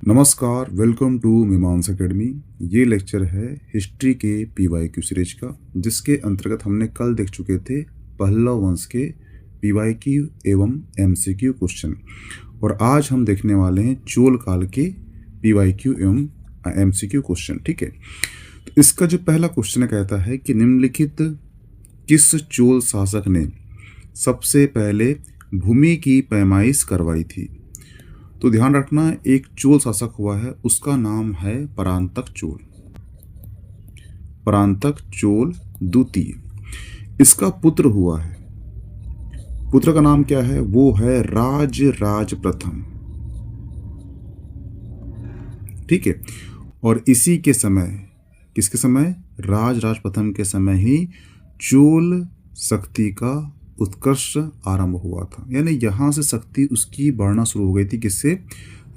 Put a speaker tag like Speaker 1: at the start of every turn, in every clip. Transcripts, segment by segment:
Speaker 1: नमस्कार, welcome to मीमांस academy. ये lecture है हिस्ट्री के पीवाईक्यू सीरीज का, जिसके अंतर्गत हमने कल देख चुके थे पल्लव वंश के पीवाईक्यू एवं एमसीक्यू क्वेश्चन, और आज हम देखने वाले हैं चोल काल के पीवाईक्यू एवं एमसीक्यू क्वेश्चन। ठीक है, तो इसका जो पहला क्वेश्चन कहता है कि निम्नलिखित किस चोल शासक ने सबसे पहले भूमि की पैमाइश करवाई थी। तो ध्यान रखना, एक चोल शासक हुआ है, उसका नाम है परांतक चोल। परांतक चोल द्वितीय, इसका पुत्र हुआ है। पुत्र का नाम क्या है? वो है राज प्रथम। ठीक है, और इसी के समय, किसके समय? राज प्रथम के समय ही चोल शक्ति का उत्कर्ष आरंभ हुआ था। यानी यहाँ से शक्ति उसकी बढ़ना शुरू हो गई थी। किससे?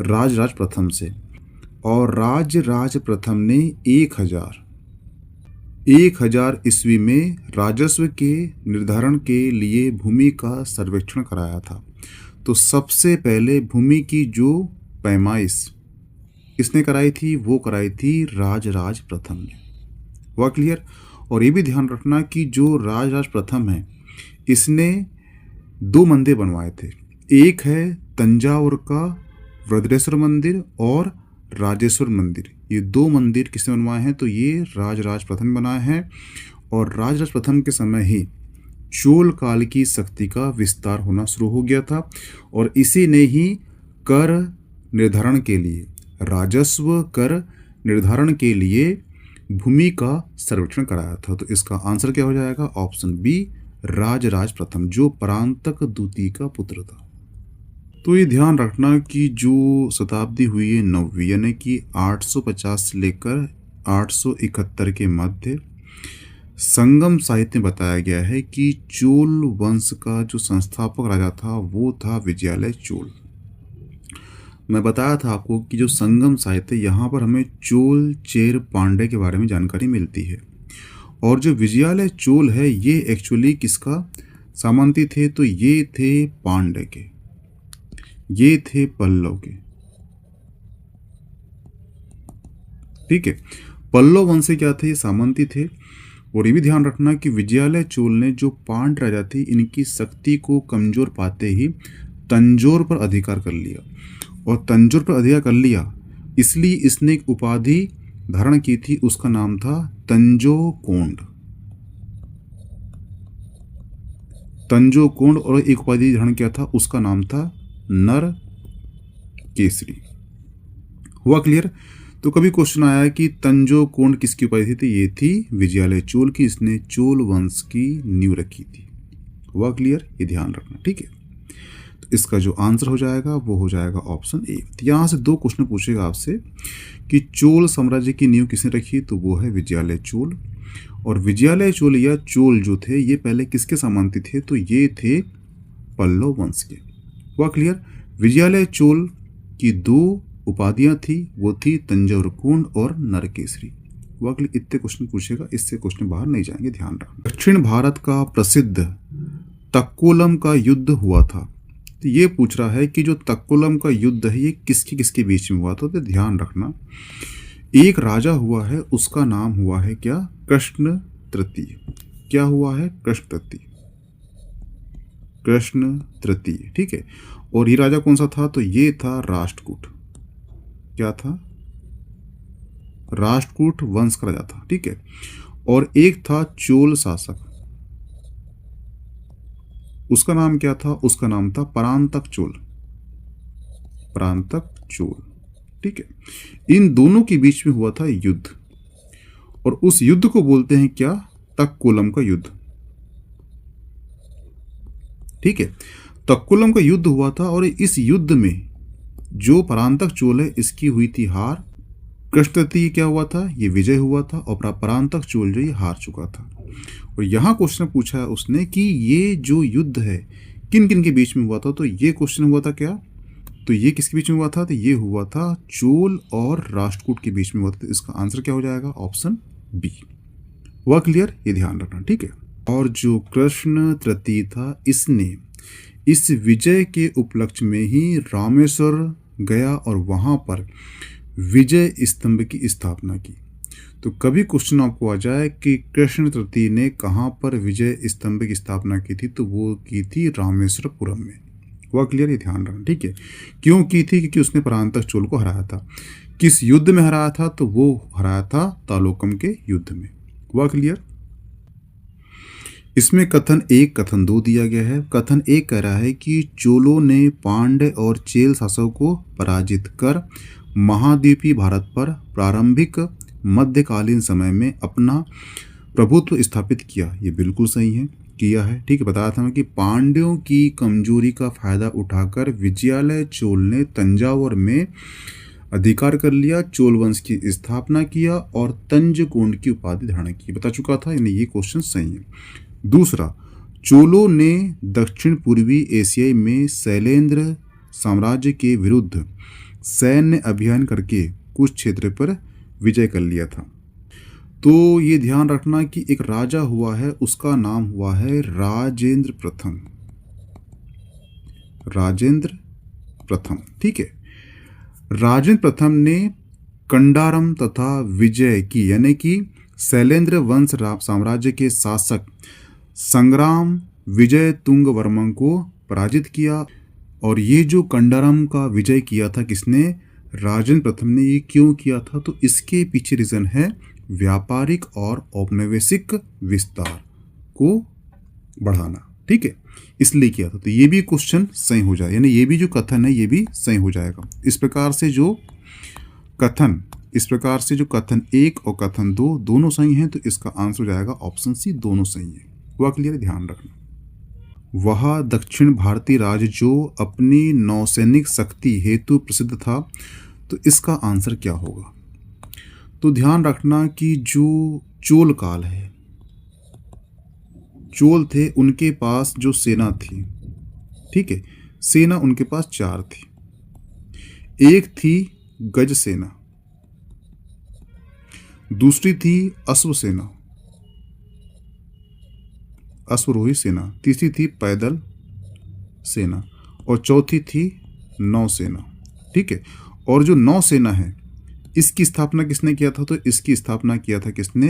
Speaker 1: राज प्रथम से। और राज प्रथम ने 1000 ईस्वी में राजस्व के निर्धारण के लिए भूमि का सर्वेक्षण कराया था। तो सबसे पहले भूमि की जो पैमाइश किसने कराई थी? वो कराई थी राज प्रथम ने। हुआ क्लियर? और ये भी ध्यान रखना कि जो राज प्रथम है, इसने 2 मंदिर बनवाए थे। एक है तंजावुर का वज्रेश्वर मंदिर और राजेश्वर मंदिर। ये 2 मंदिर किसने बनवाए हैं? तो ये राज प्रथम बनाए हैं। और राज प्रथम के समय ही चोल काल की शक्ति का विस्तार होना शुरू हो गया था, और इसी ने ही कर निर्धारण के लिए, राजस्व कर निर्धारण के लिए भूमि का सर्वेक्षण कराया था। तो इसका आंसर क्या हो जाएगा? ऑप्शन बी, राज प्रथम, जो परांतक द्वितीय का पुत्र था। तो ये ध्यान रखना कि जो शताब्दी हुई है 9वीं, यानी कि 850 से लेकर 871 के मध्य, संगम साहित्य में बताया गया है कि चोल वंश का जो संस्थापक राजा था वो था विजयालय चोल। मैं बताया था आपको कि जो संगम साहित्य, यहाँ पर हमें चोल चेर पांडे के बारे में जानकारी मिलती है। और जो विजयालय चोल है, ये एक्चुअली किसका सामंती थे? तो ये थे पांड्य के, ये थे पल्लव के। ठीक है, पल्लव वंश से क्या थे? ये सामंती थे। और ये भी ध्यान रखना कि विजयालय चोल ने जो पांड्य राजा थे, इनकी शक्ति को कमजोर पाते ही तंजौर पर अधिकार कर लिया। और तंजौर पर अधिकार कर लिया, इसलिए इसने एक उपाधि धारण की थी, उसका नाम था तंजोकोंड। तंजोकोंड। और एक उपाधि धारण किया था, उसका नाम था नर केसरी। हुआ क्लियर? तो कभी क्वेश्चन आया कि तंजोकोंड किसकी उपाधि थी? ये थी विजयालय चोल की। इसने चोल वंश की नींव रखी थी। हुआ क्लियर? ये ध्यान रखना। ठीक है, तो इसका जो आंसर हो जाएगा वो हो जाएगा ऑप्शन ए। यहाँ से 2 क्वेश्चन पूछेगा आपसे कि चोल साम्राज्य की नींव किसने रखी? तो वो है विजयालय चोल। और विजयालय चोल या चोल जो थे, ये पहले किसके सामंती थे? तो ये थे पल्लव वंश के। हुआ क्लियर? विजयालय चोल की 2 उपाधियां थी, वो थी तंजौर कोंड और नरकेसरी। हुआ क्लियर? इतने क्वेश्चन पूछेगा, इससे क्वेश्चन बाहर नहीं जाएंगे, ध्यान रखना। दक्षिण भारत का प्रसिद्ध तक्कोलम का युद्ध हुआ था। तो ये पूछ रहा है कि जो तक्कोलम का युद्ध है, ये किसके बीच में हुआ था? तो ध्यान रखना, एक राजा हुआ है, उसका नाम हुआ है क्या? कृष्ण तृतीय। क्या हुआ है? कृष्ण तृतीय। कृष्ण तृतीय। ठीक है, और ये राजा कौन सा था? तो ये था राष्ट्रकूट। क्या था? राष्ट्रकूट वंश का राजा था। ठीक है, और एक था चोल शासक, उसका नाम क्या था? उसका नाम था परांतक चोल। परांतक चोल। ठीक है, इन दोनों के बीच में हुआ था युद्ध, और उस युद्ध को बोलते हैं क्या? तक्कोलम का युद्ध। ठीक है, तक्कोलम का युद्ध हुआ था, और इस युद्ध में जो परांतक चोल है, इसकी हुई थी हार। कृष्ण तृतीय क्या हुआ था? ये विजय हुआ था, और परांतक चोल जो ये हार चुका था। और यहाँ क्वेश्चन पूछा है उसने कि ये जो युद्ध है किन किन के बीच में हुआ था? तो ये क्वेश्चन हुआ था क्या? तो ये किसके बीच में हुआ था? तो ये हुआ था चोल और राष्ट्रकूट के बीच में हुआ था। इसका आंसर क्या हो जाएगा? Option B. हुआ क्लियर? ये ध्यान रखना। ठीक है, और जो कृष्ण तृतीय था, इसने इस विजय के उपलक्ष्य में ही रामेश्वर गया और वहाँ पर विजय स्तंभ की स्थापना की। तो कभी क्वेश्चन आपको आ जाए कि कृष्ण तृतीय ने कहाँ पर विजय स्तंभ की स्थापना की थी, तो वो की थी रामेश्वरपुरम में। वह क्लियर, ये ध्यान रखना, ठीक है। क्यों की थी? क्योंकि उसने परांतक चोल को हराया था। किस युद्ध में हराया था? तो वो हराया था तालोकम के युद्ध में। वह क्लियर। इसमें कथन 1 कथन 2 दिया गया है। कथन 1 कह रहा है कि चोलों ने पांड्य और चेल शासकों को पराजित कर महाद्वीपीय भारत पर प्रारंभिक मध्यकालीन समय में अपना प्रभुत्व स्थापित किया। ये बिल्कुल सही है, किया है, ठीक है। बताया था मैं कि पांड्यों की कमजोरी का फायदा उठाकर विजयालय चोल ने तंजावुर में अधिकार कर लिया, चोल वंश की स्थापना किया और तंजकोंड की उपाधि धारण की। बता चुका था, यानी ये क्वेश्चन सही है। दूसरा, चोलों ने दक्षिण पूर्वी एशिया में शैलेंद्र साम्राज्य के विरुद्ध सैन्य अभियान करके कुछ क्षेत्र पर विजय कर लिया था। तो ये ध्यान रखना कि एक राजा हुआ है, उसका नाम हुआ है राजेंद्र प्रथम। राजेंद्र प्रथम, ठीक है। राजेंद्र प्रथम ने कंडारम तथा विजय की, यानी कि शैलेंद्र वंश साम्राज्य के शासक संग्राम विजय तुंग वर्मन को पराजित किया। और ये जो कंडारम का विजय किया था किसने? राजेंद्र प्रथम ने। ये क्यों किया था? तो इसके पीछे रीजन है व्यापारिक और औपनिवेशिक विस्तार को बढ़ाना, ठीक है, इसलिए किया था। तो ये भी क्वेश्चन सही हो जाए, यानी ये भी जो कथन है ये भी सही हो जाएगा। इस प्रकार से जो कथन 1 और कथन 2 दोनों सही हैं, तो इसका आंसर हो जाएगा ऑप्शन सी, दोनों सही है। वह क्लियर, ध्यान रखना। वह दक्षिण भारतीय राज्य जो अपनी नौसैनिक शक्ति हेतु प्रसिद्ध था, तो इसका आंसर क्या होगा? तो ध्यान रखना कि जो चोल काल है, चोल थे, उनके पास जो सेना थी, ठीक है, सेना उनके पास 4 थी। एक थी गज सेना, दूसरी थी अश्व सेना, अश्वरोही सेना, तीसरी थी पैदल सेना और चौथी थी नौसेना, ठीक है। और जो नौसेना है, इसकी स्थापना किसने किया था? तो इसकी स्थापना किया था किसने?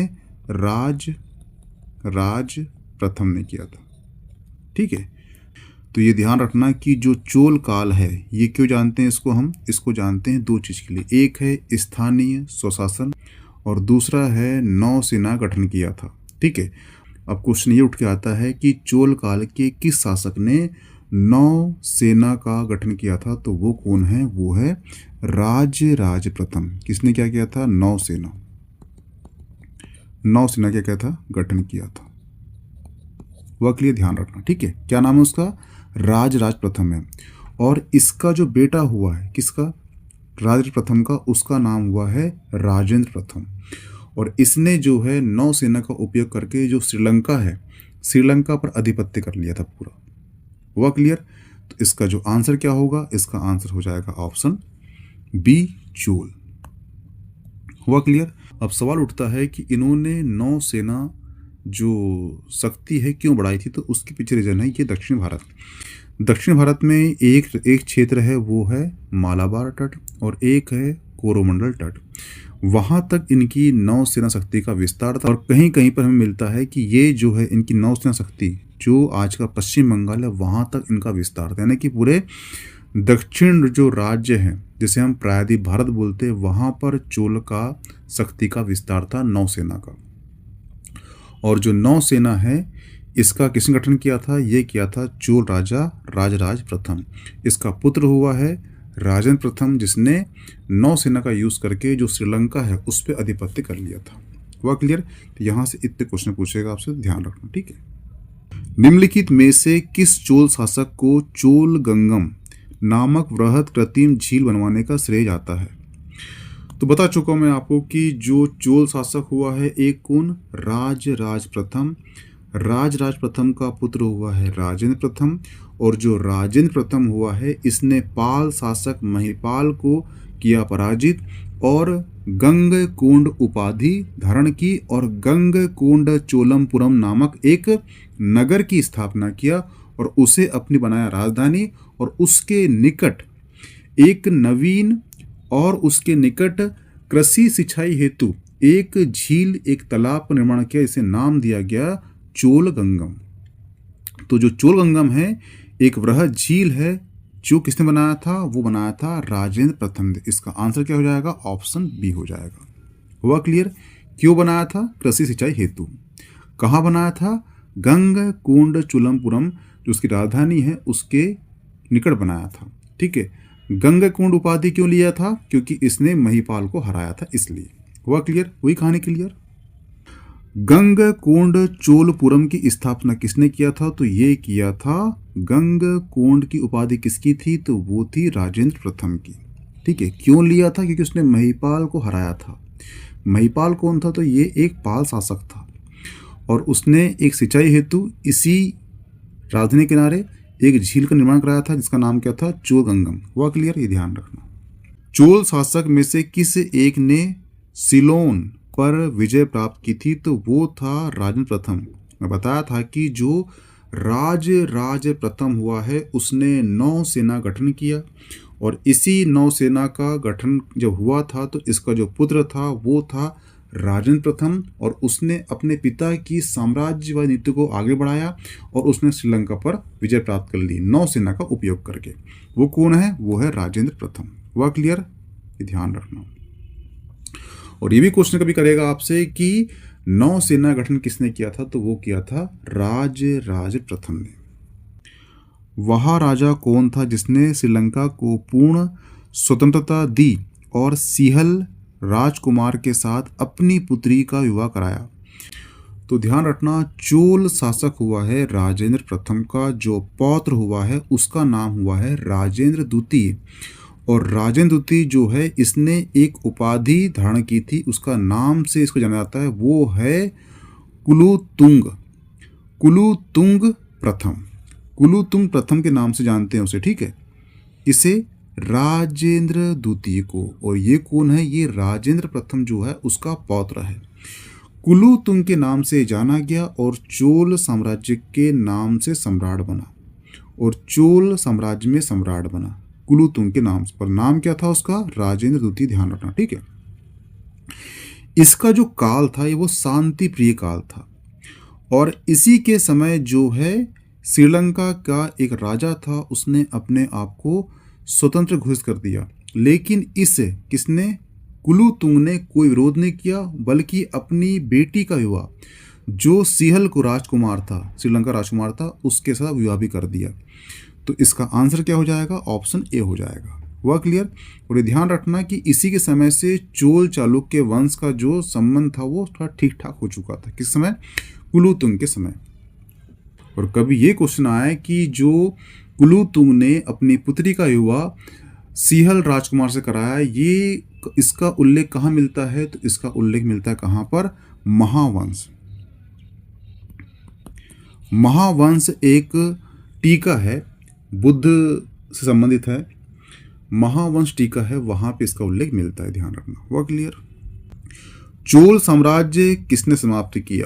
Speaker 1: राज प्रथम ने किया था, ठीक है। तो ये ध्यान रखना कि जो चोल काल है, ये क्यों जानते हैं इसको? हम इसको जानते हैं 2 चीज के लिए। एक है स्थानीय स्वशासन और दूसरा है नौसेना गठन किया था, ठीक है। अब क्वेश्चन ये उठ के आता है कि चोल काल के किस शासक ने नौसेना का गठन किया था? तो वो कौन है? वो है राज प्रथम। किसने क्या किया था? नौसेना क्या था? गठन किया था। वह के लिए ध्यान रखना, ठीक है। क्या नाम है उसका? राज प्रथम है। और इसका जो बेटा हुआ है, किसका? राज प्रथम का, उसका नाम हुआ है राजेंद्र प्रथम। और इसने जो है नौसेना का उपयोग करके जो श्रीलंका है, श्रीलंका पर आधिपत्य कर लिया था पूरा। हुआ क्लियर? तो इसका जो आंसर क्या होगा? इसका आंसर हो जाएगा ऑप्शन बी, चोल। हुआ क्लियर? अब सवाल उठता है कि इन्होंने नौसेना जो शक्ति है क्यों बढ़ाई थी? तो उसके पीछे रीजन है ये दक्षिण भारत में एक क्षेत्र है, वो है मालाबार तट, और एक है कोरोमंडल तट। वहां तक इनकी नौसेना शक्ति का विस्तार था। और कहीं कहीं पर हमें मिलता है कि ये जो है इनकी नौसेना शक्ति जो आज का पश्चिम बंगाल है, वहां तक इनका विस्तार था। यानी कि पूरे दक्षिण जो राज्य है, जिसे हम प्रायद्वीप भारत बोलते हैं, वहां पर चोल का शक्ति का विस्तार था, नौसेना का। और जो नौसेना है, इसका किसने गठन किया था? ये किया था चोल राजा राज प्रथम। इसका पुत्र हुआ है राजेंद्र प्रथम, जिसने नौसेना का यूज करके जो श्रीलंका है उस पर आधिपत्य कर लिया था। हुआ क्लियर? तो यहां से इतने क्वेश्चन पूछेगा आपसे, ध्यान रखना, ठीक है। निम्नलिखित में से किस चोल शासक को चोल गंगम नामक वृहद कृत्रिम झील बनवाने का श्रेय जाता है? तो बता चुका हूं मैं आपको कि जो चोल शासक हुआ है, एक कौन? राज प्रथम। राज प्रथम का पुत्र हुआ है राजेंद्र प्रथम। और जो राजेंद्र प्रथम हुआ है, इसने पाल शासक महिपाल को किया पराजित और गंगकोंड उपाधि धारण की और गंगकोंड चोलमपुरम नामक एक नगर की स्थापना किया और उसे अपनी बनाया राजधानी। और उसके निकट एक नवीन और उसके निकट कृषि सिंचाई हेतु एक झील, एक तालाब का निर्माण किया, इसे नाम दिया गया चोल गंगम। तो जो चोल गंगम है एक वृहद झील है, जो किसने बनाया था? वो बनाया था राजेंद्र प्रथम ने। इसका आंसर क्या हो जाएगा? ऑप्शन बी हो जाएगा। हुआ क्लियर? क्यों बनाया था? कृषि सिंचाई हेतु। कहाँ बनाया था? गंगकोंड चोलमपुरम जो उसकी राजधानी है उसके निकट बनाया था। ठीक है, गंगकोंड उपाधि क्यों लिया था? क्योंकि इसने महिपाल को हराया था, इसलिए। हुआ क्लियर? हुई कहानी क्लियर? गंगकोंड चोलपुरम की स्थापना किसने किया था? तो ये किया था, गंगकोंड की उपाधि किसकी थी? तो वो थी राजेंद्र प्रथम की। ठीक है, क्यों लिया था? क्योंकि उसने महिपाल को हराया था। महिपाल कौन था? तो ये एक पाल शासक था और उसने एक सिंचाई हेतु इसी राजधानी किनारे एक झील का निर्माण कराया था, जिसका नाम क्या था? चोल गंगम। हुआ क्लियर? ये ध्यान रखना। चोल शासक में से किस एक ने सिलोन पर विजय प्राप्त की थी? तो वो था राजेंद्र प्रथम। मैं बताया था कि जो राज प्रथम हुआ है उसने नौसेना गठन किया और इसी नौसेना का गठन जब हुआ था तो इसका जो पुत्र था वो था राजेंद्र प्रथम, और उसने अपने पिता की साम्राज्यवादी नीति को आगे बढ़ाया और उसने श्रीलंका पर विजय प्राप्त कर ली नौसेना का उपयोग करके। वो कौन है? वो है राजेंद्र प्रथम। हुआ क्लियर? ये ध्यान रखना। और ये भी क्वेश्चन कभी करेगा आपसे कि नौसेना गठन किसने किया था? तो वो किया था राज प्रथम ने। वह राजा कौन था जिसने श्रीलंका को पूर्ण स्वतंत्रता दी और सिहल राजकुमार के साथ अपनी पुत्री का विवाह कराया? तो ध्यान रखना, चोल शासक हुआ है राजेंद्र प्रथम का, जो पौत्र हुआ है उसका नाम हुआ है राजेंद्र द्वितीय। और राजेंद्र द्वितीय जो है इसने एक उपाधि धारण की थी, उसका नाम से इसको जाना जाता है, वो है कुलोत्तुंग। कुलोत्तुंग प्रथम, कुलोत्तुंग प्रथम के नाम से जानते हैं उसे। ठीक है, इसे राजेंद्र द्वितीय को। और ये कौन है? ये राजेंद्र प्रथम जो है उसका पौत्र है। कुलोत्तुंग के नाम से जाना गया और चोल साम्राज्य के नाम से सम्राट बना, और चोल साम्राज्य में सम्राट बना कुलोत्तुंग के नाम पर। नाम क्या था उसका? राजेंद्र द्वितीय। ध्यान रखना। ठीक है, इसका जो काल था ये वो शांति प्रिय काल था, और इसी के समय जो है श्रीलंका का एक राजा था, उसने अपने आप को स्वतंत्र घोषित कर दिया। लेकिन इस किसने? कुलोत्तुंग ने कोई विरोध नहीं किया, बल्कि अपनी बेटी का विवाह जो सिहल को राजकुमार था, श्रीलंका राजकुमार था, उसके साथ विवाह भी कर दिया। तो इसका आंसर क्या हो जाएगा? ऑप्शन ए हो जाएगा। हुआ क्लियर? और ये ध्यान रखना कि इसी के समय से चोल चालुक्य वंश का जो संबंध था वो थोड़ा ठीक ठाक हो चुका था। किस समय? कुलोत्तुंग के समय। और कभी ये क्वेश्चन आया कि जो कुलोत्तुंग ने अपनी पुत्री का विवाह सिहल राजकुमार से कराया, ये इसका उल्लेख कहाँ मिलता है? तो इसका उल्लेख मिलता है कहाँ पर? महावंश। महावंश एक टीका है, बुद्ध से संबंधित है, महावंश टीका है, वहां पे इसका उल्लेख मिलता है। ध्यान रखना। हुआ क्लियर? चोल साम्राज्य किसने समाप्त किया?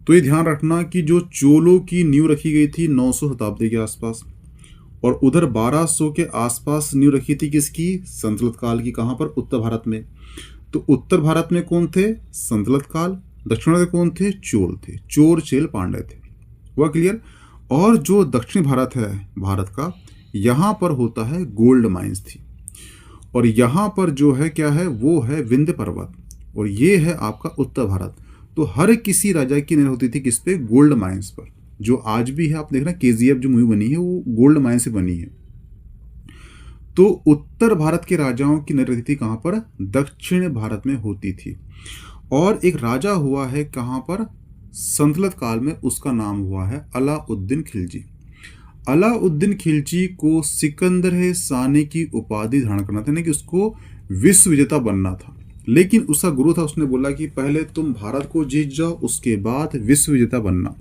Speaker 1: तो ये ध्यान रखना कि जो चोलों की नींव रखी गई थी 900 शताब्दी के आसपास, और उधर 1200 के आसपास नींव रखी थी किसकी? संतलत काल की। कहाँ पर? उत्तर भारत में। तो उत्तर भारत में कौन थे? संतलत काल। दक्षिण में कौन थे? चोल थे, चोर चेल पांड्य थे। हुआ क्लियर? और जो दक्षिण भारत है भारत का, यहाँ पर होता है गोल्ड माइंस थी, और यहाँ पर जो है क्या है? वो है विंध्य पर्वत, और ये है आपका उत्तर भारत। तो हर किसी राजा की निर्भर होती थी किस पे? गोल्ड माइंस पर। जो आज भी है, आप देखना KGF जो मूवी बनी है वो गोल्ड माइन से बनी है। तो उत्तर भारत के राजाओं की निर्भर थी कहाँ पर? दक्षिण भारत में होती थी। और एक राजा हुआ है कहाँ पर? संतलत काल में, उसका नाम हुआ है अलाउद्दीन खिलजी। अलाउद्दीन खिलजी को सिकंदर सानी की उपाधि धारण करना था, यानी कि उसको विश्व विजेता बनना था। लेकिन उसका गुरु था, उसने बोला कि पहले तुम भारत को जीत जाओ, उसके बाद विश्व विजेता बनना।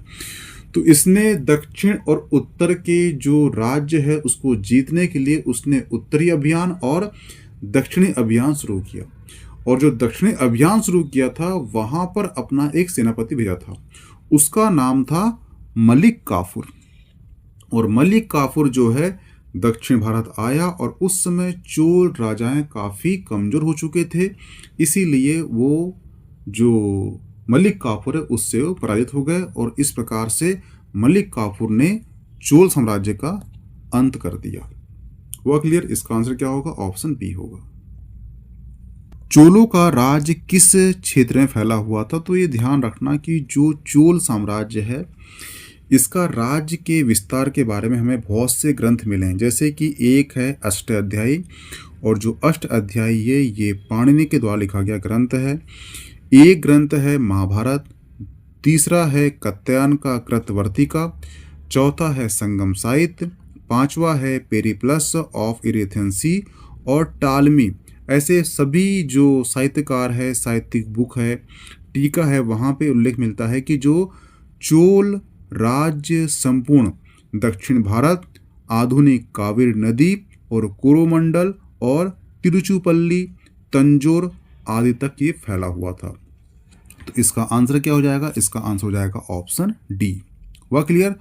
Speaker 1: तो इसने दक्षिण और उत्तर के जो राज्य है उसको जीतने के लिए उसने उत्तरी अभियान और दक्षिणी अभियान शुरू किया। और जो दक्षिणी अभियान शुरू किया था वहां पर अपना एक सेनापति भेजा था, उसका नाम था मलिक काफूर। और मलिक काफूर जो है दक्षिण भारत आया और उस समय चोल राजाएं काफ़ी कमज़ोर हो चुके थे, इसीलिए वो जो मलिक काफूर है उससे वो पराजित हो गए और इस प्रकार से मलिक काफूर ने चोल साम्राज्य का अंत कर दिया। हुआ क्लियर? इसका आंसर क्या होगा? ऑप्शन बी होगा। चोलों का राज्य किस क्षेत्र में फैला हुआ था? तो ये ध्यान रखना कि जो चोल साम्राज्य है इसका राज्य के विस्तार के बारे में हमें बहुत से ग्रंथ मिले हैं, जैसे कि एक है अष्टाध्यायी, और जो अष्टाध्यायी है ये पाणिनि के द्वारा लिखा गया ग्रंथ है। एक ग्रंथ है महाभारत, तीसरा है कात्यायन का कृतवर्तिका, चौथा है संगम साहित्य, पांचवा है पेरिप्लस ऑफ इरेथेंसी और टालमी। ऐसे सभी जो साहित्यकार है, साहित्यिक बुक है, टीका है, वहाँ पे उल्लेख मिलता है कि जो चोल राज्य संपूर्ण दक्षिण भारत, आधुनिक कावेरी नदी और कोरोमंडल और तिरुचुपल्ली, तंजौर आदि तक ये फैला हुआ था। तो इसका आंसर क्या हो जाएगा? इसका आंसर हो जाएगा ऑप्शन डी। हुआ क्लियर?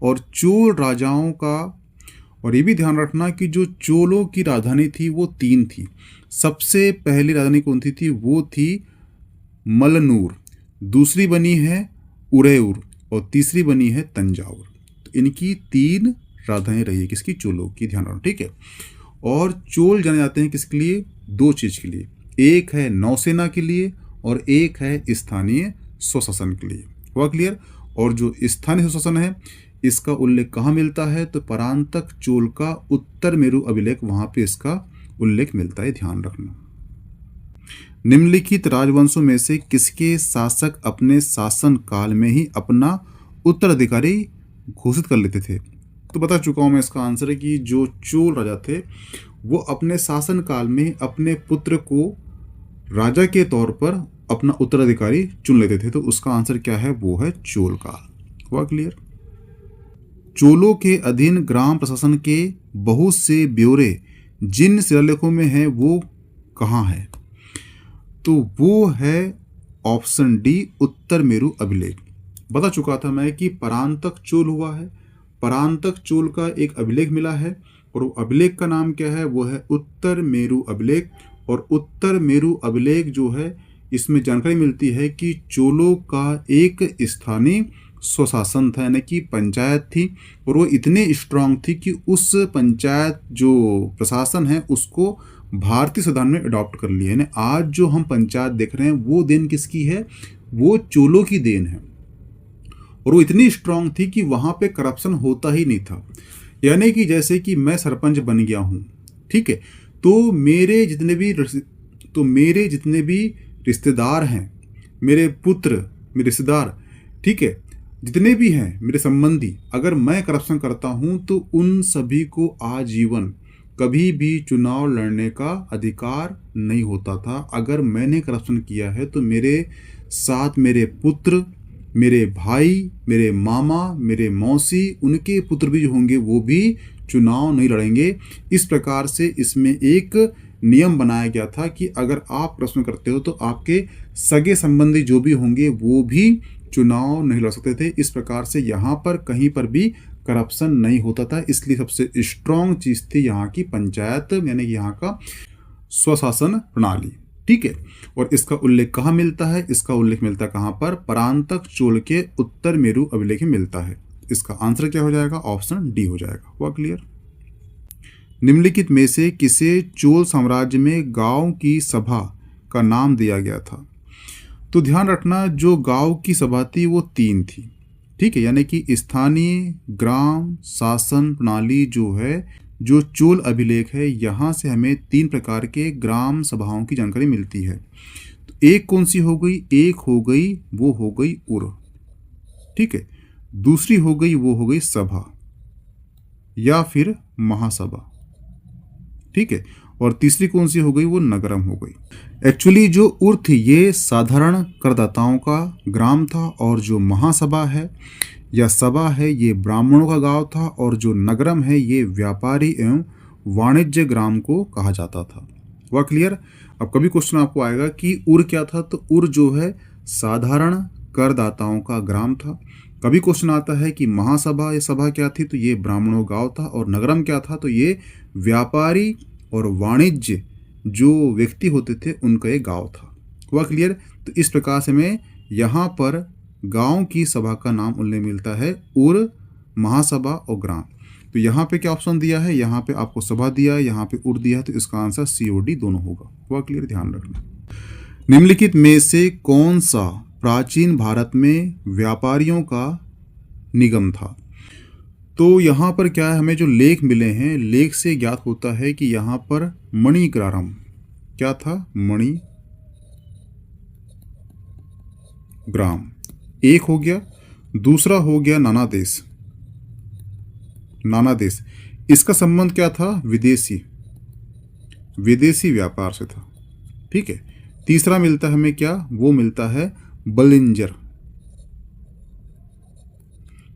Speaker 1: और चोल राजाओं का, और ये भी ध्यान रखना कि जो चोलों की राजधानी थी वो 3 थी। सबसे पहली राजधानी कौन सी थी? वो थी मलनूर, दूसरी बनी है उरेयूर और तीसरी बनी है तंजावुर। तो इनकी 3 राजधानी रही है किसकी? चोलों की। ध्यान रखना, ठीक है। और चोल जाने जाते हैं किसके लिए? 2 चीज़ के लिए, एक है नौसेना के लिए और एक है स्थानीय स्वशासन के लिए। हुआ क्लियर? और जो स्थानीय स्वशासन है इसका उल्लेख कहाँ मिलता है? तो परांतक चोल का उत्तर मेरु अभिलेख, वहां पे इसका उल्लेख मिलता है। ध्यान रखना। निम्नलिखित राजवंशों में से किसके शासक अपने शासन काल में ही अपना उत्तराधिकारी घोषित कर लेते थे? तो बता चुका हूं मैं इसका आंसर है कि जो चोल राजा थे वो अपने शासन काल में अपने पुत्र को राजा के तौर पर अपना उत्तराधिकारी चुन लेते थे। तो उसका आंसर क्या है? वो है चोल काल। हुआ क्लियर? चोलों के अधीन ग्राम प्रशासन के बहुत से ब्यौरे जिन शिलालेखों में है वो कहाँ है? तो वो है ऑप्शन डी, उत्तर मेरु अभिलेख। बता चुका था मैं कि परांतक चोल हुआ है, परांतक चोल का एक अभिलेख मिला है और वो अभिलेख का नाम क्या है? वो है उत्तर मेरु अभिलेख। और उत्तर मेरु अभिलेख जो है इसमें जानकारी मिलती है कि चोलों का एक स्थानीय स्वशासन था, यानी कि पंचायत थी, और वो इतने स्ट्रांग थी कि उस पंचायत जो प्रशासन है उसको भारतीय संविधान में अडॉप्ट कर लिया। यानी आज जो हम पंचायत देख रहे हैं वो देन किसकी है? वो चोलों की देन है। और वो इतनी स्ट्रांग थी कि वहाँ पे करप्शन होता ही नहीं था। यानी कि जैसे कि मैं सरपंच बन गया हूँ, ठीक है, तो मेरे जितने भी रिश्तेदार हैं, मेरे पुत्र, मेरे रिश्तेदार, ठीक है, जितने भी हैं मेरे संबंधी, अगर मैं करप्शन करता हूँ तो उन सभी को आजीवन कभी भी चुनाव लड़ने का अधिकार नहीं होता था। अगर मैंने करप्शन किया है तो मेरे साथ मेरे पुत्र, मेरे भाई, मेरे मामा, मेरे मौसी, उनके पुत्र भी जो होंगे वो भी चुनाव नहीं लड़ेंगे। इस प्रकार से इसमें एक नियम बनाया गया था कि अगर आप करप्शन करते हो तो आपके सगे संबंधी जो भी होंगे वो भी चुनाव नहीं लड़ सकते थे। इस प्रकार से यहाँ पर कहीं पर भी करप्शन नहीं होता था, इसलिए सबसे स्ट्रॉन्ग चीज़ थी यहाँ की पंचायत, यानी कि यहाँ का स्वशासन प्रणाली। ठीक है, और इसका उल्लेख कहाँ मिलता है? इसका उल्लेख मिलता है कहाँ पर? परांतक चोल के उत्तर मेरु अभिलेख में मिलता है। इसका आंसर क्या हो जाएगा? ऑप्शन डी हो जाएगा। हुआ क्लियर? निम्नलिखित में से किसे चोल साम्राज्य में गांव की सभा का नाम दिया गया था? तो ध्यान रखना, जो गांव की सभा थी वो 3 थी, ठीक है, यानी कि स्थानीय ग्राम शासन प्रणाली जो है, जो चोल अभिलेख है, यहाँ से हमें 3 प्रकार के ग्राम सभाओं की जानकारी मिलती है। तो एक कौन सी हो गई? एक हो गई, वो हो गई उर, ठीक है, दूसरी हो गई, वो हो गई सभा या फिर महासभा, ठीक है, और तीसरी कौन सी हो गई? वो नगरम हो गई। एक्चुअली जो उर थी ये साधारण करदाताओं का ग्राम था, और जो महासभा है या सभा है ये ब्राह्मणों का गांव था, और जो नगरम है ये व्यापारी एवं वाणिज्य ग्राम को कहा जाता था। वह क्लियर? अब कभी क्वेश्चन आपको आएगा कि उर क्या था, तो उर जो है साधारण करदाताओं का ग्राम था, कभी क्वेश्चन आता है कि महासभा या सभा क्या थी, तो ये ब्राह्मणों गांव था, और नगरम क्या था, तो ये व्यापारी और वाणिज्य जो व्यक्ति होते थे उनका एक गांव था। हुआ क्लियर? तो इस प्रकार से हमें यहाँ पर गांव की सभा का नाम उल्लेख मिलता है, उर, महासभा और ग्राम। तो यहाँ पे क्या ऑप्शन दिया है, यहाँ पे आपको सभा दिया है, यहाँ पे उर दिया है, तो इसका आंसर COD दोनों होगा। हुआ क्लियर? ध्यान रखना। निम्नलिखित में से कौन सा प्राचीन भारत में व्यापारियों का निगम था? तो यहाँ पर क्या है, हमें जो लेख मिले हैं, लेख से ज्ञात होता है कि यहाँ पर मणिग्राम क्या था, मणि ग्राम एक हो गया। दूसरा हो गया नानादेश। नानादेश इसका संबंध क्या था, विदेशी व्यापार से था। ठीक है। तीसरा मिलता है हमें क्या, वो मिलता है बलिंजर।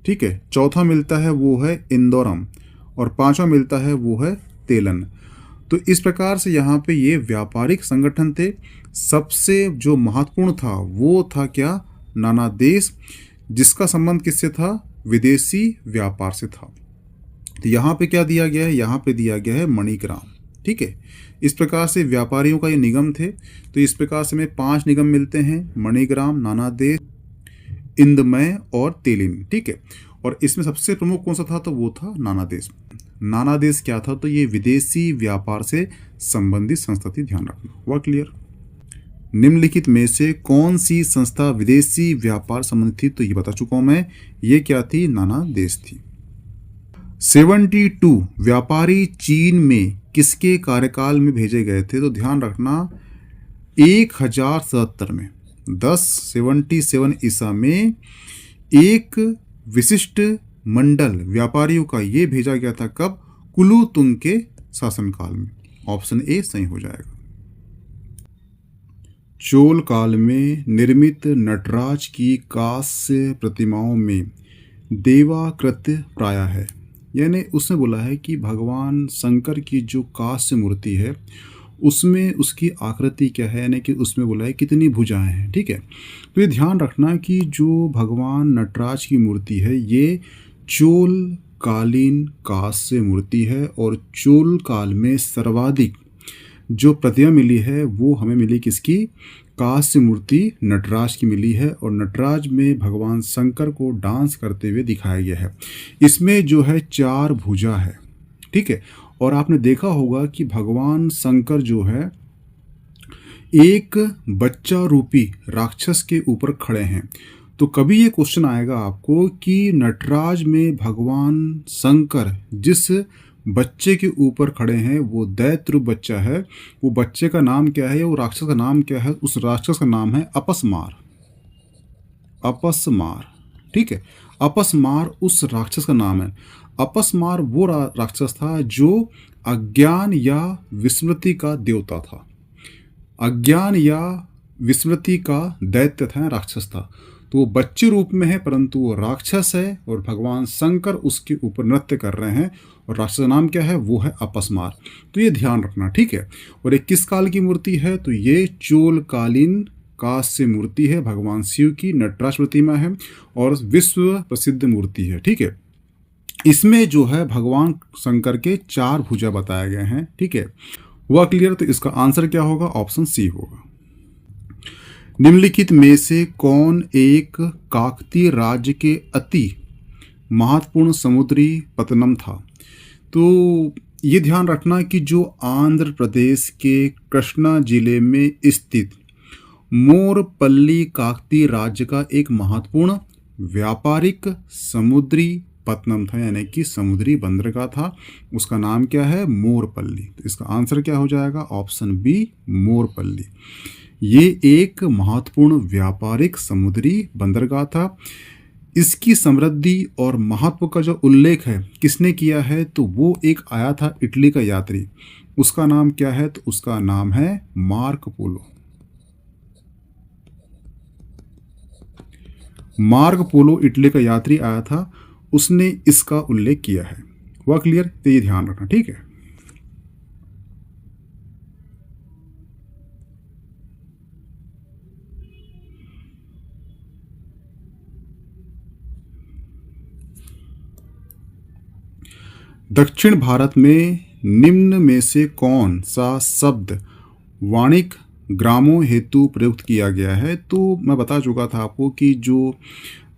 Speaker 1: ठीक है। चौथा मिलता है वो है इंदौरम, और पांचवा मिलता है वो है तेलन। तो इस प्रकार से यहाँ पे ये व्यापारिक संगठन थे। सबसे जो महत्वपूर्ण था वो था क्या, नानादेश, जिसका संबंध किससे था, विदेशी व्यापार से था। तो यहाँ पे क्या दिया गया है, यहाँ पे दिया गया है मणिग्राम। ठीक है। इस प्रकार से व्यापारियों का ये निगम थे। तो इस प्रकार से हमें 5 निगम मिलते हैं, मणिग्राम, नानादेश, इंदमय और तेलिन। ठीक है। और इसमें सबसे प्रमुख कौन सा था, तो वो था नानादेश। नानादेश क्या था, तो ये विदेशी व्यापार से संबंधित संस्था थी। ध्यान रखना। हुआ क्लियर? निम्नलिखित में से कौन सी संस्था विदेशी व्यापार संबंधित थी, तो ये बता चुका हूं मैं, ये क्या थी, नानादेश थी। 72 व्यापारी चीन में किसके कार्यकाल में भेजे गए थे, तो ध्यान रखना 1077 में 1077 ईसा में एक विशिष्ट मंडल व्यापारियों का ये भेजा गया था। कब? कुलूतुंग के शासनकाल में। ऑप्शन ए सही हो जाएगा। चोल काल में निर्मित नटराज की कांस्य प्रतिमाओं में देवाकृत प्राय है, यानी उसने बोला है कि भगवान शंकर की जो कांस्य मूर्ति है उसमें उसकी आकृति क्या है, यानी कि उसमें बोला है कितनी भुजाएं हैं। ठीक है। तो ये ध्यान रखना कि जो भगवान नटराज की मूर्ति है ये चोल कालीन कांस्य मूर्ति है, और चोल काल में सर्वाधिक जो प्रतिमा मिली है वो हमें मिली किसकी, कांस्य मूर्ति नटराज की मिली है। और नटराज में भगवान शंकर को डांस करते हुए दिखाया गया है। इसमें जो है 4 भुजा है। ठीक है। और आपने देखा होगा कि भगवान शंकर जो है एक बच्चा रूपी राक्षस के ऊपर खड़े हैं। तो कभी ये क्वेश्चन आएगा आपको कि नटराज में भगवान शंकर जिस बच्चे के ऊपर खड़े हैं वो दैत्य रूप बच्चा है, वो बच्चे का नाम क्या है, वो राक्षस का नाम क्या है, उस राक्षस का नाम है अपस्मार। अपस्मार। ठीक है। अपस्मार उस राक्षस का नाम है। अपस्मार वो राक्षस था जो अज्ञान या विस्मृति का देवता था, अज्ञान या विस्मृति का दैत्य था, राक्षस था। तो वो बच्चे रूप में है परंतु वो राक्षस है, और भगवान शंकर उसके ऊपर नृत्य कर रहे हैं, और राक्षस का नाम क्या है, वो है अपस्मार। तो ये ध्यान रखना। ठीक है। और ये किस काल की मूर्ति है, तो ये चोल कालीन कांस्य मूर्ति है, भगवान शिव की नटराज प्रतिमा है, और विश्व प्रसिद्ध मूर्ति है। ठीक है। इसमें जो है भगवान शंकर के 4 भुजा बताए गए हैं। ठीक है। हुआ क्लियर? तो इसका आंसर क्या होगा, ऑप्शन सी होगा। निम्नलिखित में से कौन एक काकतीय राज्य के अति महत्वपूर्ण समुद्री पत्तनम था? तो ये ध्यान रखना कि जो आंध्र प्रदेश के कृष्णा जिले में स्थित मोरपल्ली काकतीय राज्य का एक महत्वपूर्ण व्यापारिक समुद्री पत्तनम था, यानी कि समुद्री बंदरगाह था। उसका नाम क्या है, मोरपल्ली। तो इसका आंसर क्या हो जाएगा, ऑप्शन बी मोरपल्ली। ये एक महत्वपूर्ण व्यापारिक समुद्री बंदरगाह था। इसकी समृद्धि और महत्व का जो उल्लेख है किसने किया है, तो वो एक आया था इटली का यात्री। उसका नाम क्या है, तो उसका नाम है मार्क पोलो। मार्क पोलो इटली का यात्री आया था, उसने इसका उल्लेख किया है। हुआ क्लियर? तो ये ध्यान रखना। ठीक है। दक्षिण भारत में निम्न में से कौन सा शब्द वाणिक ग्रामों हेतु प्रयुक्त किया गया है? तो मैं बता चुका था आपको कि जो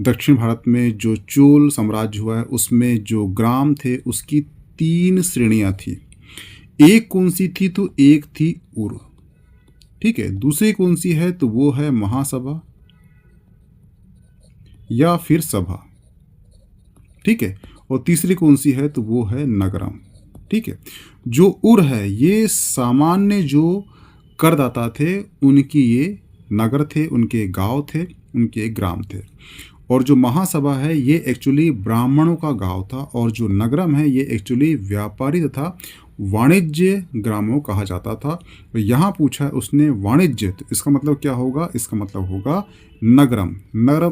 Speaker 1: दक्षिण भारत में जो चोल साम्राज्य हुआ है उसमें जो ग्राम थे उसकी 3 श्रेणियां थी। एक कौन सी थी? तो एक थी उर, ठीक है। दूसरी कौन सी है? तो वो है महासभा या फिर सभा, ठीक है। और तीसरी कौन सी है? तो वो है नगरम, ठीक है। जो उर है ये सामान्य जो करदाता थे उनकी ये नगर थे, उनके गांव थे, उनके ग्राम थे। और जो महासभा है ये एक्चुअली ब्राह्मणों का गांव था, और जो नगरम है ये एक्चुअली व्यापारी तथा वाणिज्य ग्रामों कहा जाता था। तो यहाँ पूछा है उसने वाणिज्य, तो इसका मतलब क्या होगा? इसका मतलब होगा नगरम।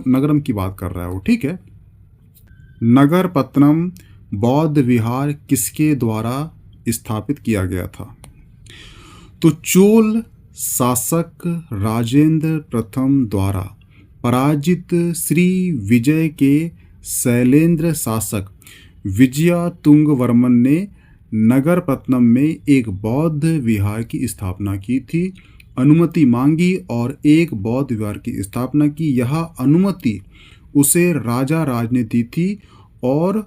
Speaker 1: नगरम की बात कर रहा है वो, ठीक है। नगरपत्तनम बौद्ध विहार किसके द्वारा स्थापित किया गया था? तो चोल शासक राजेंद्र प्रथम द्वारा पराजित श्री विजय के शैलेंद्र शासक विजयातुंग वर्मन ने नगरपत्तनम में एक बौद्ध विहार की स्थापना की थी, अनुमति मांगी और एक बौद्ध विहार की स्थापना की। यह अनुमति उसे राजा राज ने दी थी और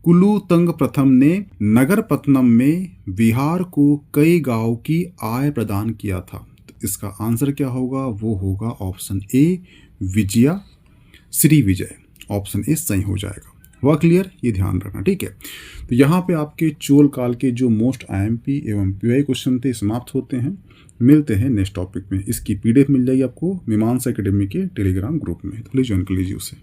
Speaker 1: कुलुतंग प्रथम ने नगरपत्तनम में विहार को कई गांवों की आय प्रदान किया था। तो इसका आंसर क्या होगा? वो होगा option A Vijaya, Shri Vijay. Option A सही हो जाएगा। हुआ क्लियर? ये ध्यान रखना, ठीक है। तो यहाँ पे आपके चोल काल के जो मोस्ट आईएमपी एवं पीवाई क्वेश्चन थे समाप्त होते हैं। मिलते हैं नेक्स्ट टॉपिक में। इसकी पीडीएफ मिल जाएगी आपको मीमांसा एकेडमी के टेलीग्राम ग्रुप में, तो प्लीज ज्वाइन कर लीजिए उसे।